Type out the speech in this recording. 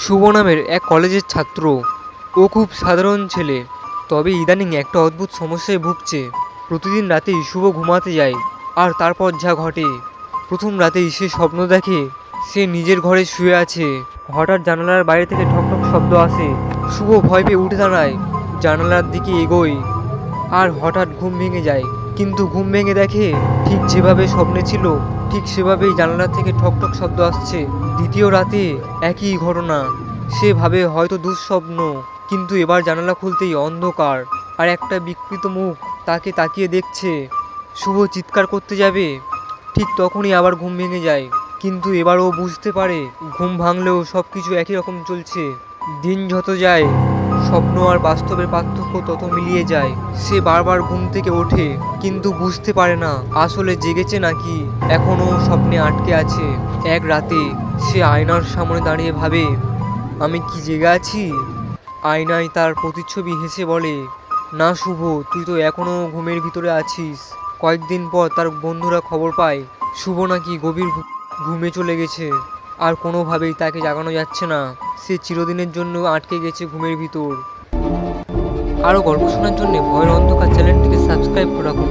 শুভ নামের এক কলেজের ছাত্র। ও খুব সাধারণ ছেলে, তবে ইদানিং একটা অদ্ভুত সমস্যায় ভুগছে। প্রতিদিন রাতেই শুভ ঘুমাতে যায়, আর তারপর যা ঘটে। প্রথম রাতেই সে স্বপ্ন দেখে সে নিজের ঘরে শুয়ে আছে। হঠাৎ জানালার বাইরে থেকে ঠকঠক শব্দ আসে। শুভ ভয় পেয়ে উঠে দাঁড়ায়, জানালার দিকে এগোয়, আর হঠাৎ ঘুম ভেঙে যায়। কিন্তু ঘুম ভেঙে দেখে ঠিক যেভাবে স্বপ্নে ছিল ঠিক সেভাবেই জানালা থেকে ঠকঠক শব্দ আসছে। দ্বিতীয় রাতে একই ঘটনা। সে ভাবে হয়তো দুঃস্বপ্ন, কিন্তু এবার জানালা খুলতেই অন্ধকার, আর একটা বিকৃত মুখ তাকে তাকিয়ে দেখছে। শুভ চিৎকার করতে যাবে, ঠিক তখনই আবার ঘুম ভেঙে যায়। কিন্তু এবার ও বুঝতে পারে ঘুম ভাঙলেও সব কিছু একই রকম চলছে। দিন যত যায়, স্বপ্ন আর বাস্তবের পার্থক্য তত মিলিয়ে যায়। সে বারবার ঘুম থেকে ওঠে, কিন্তু বুঝতে পারে না আসলে জেগেছে নাকি এখনও স্বপ্নে আটকে আছে। এক রাতে সে আয়নার সামনে দাঁড়িয়ে ভাবে, আমি কি জেগে আছি? আয়নায় তার প্রতিচ্ছবি হেসে বলে, না শুভ, তুই তো এখনও ঘুমের ভিতরে আছিস। কয়েকদিন পর তার বন্ধুরা খবর পায় শুভ নাকি গভীর ঘুমে চলে গেছে, আর কোনোভাবেই তাকে জাগানো যাচ্ছে না। সে চিরদিনের জন্য আটকে গেছে ঘুমের ভিতর। আরও গল্প শোনার জন্য ভয়ের অন্ধকার চ্যানেলটিকে সাবস্ক্রাইব করে রাখুন।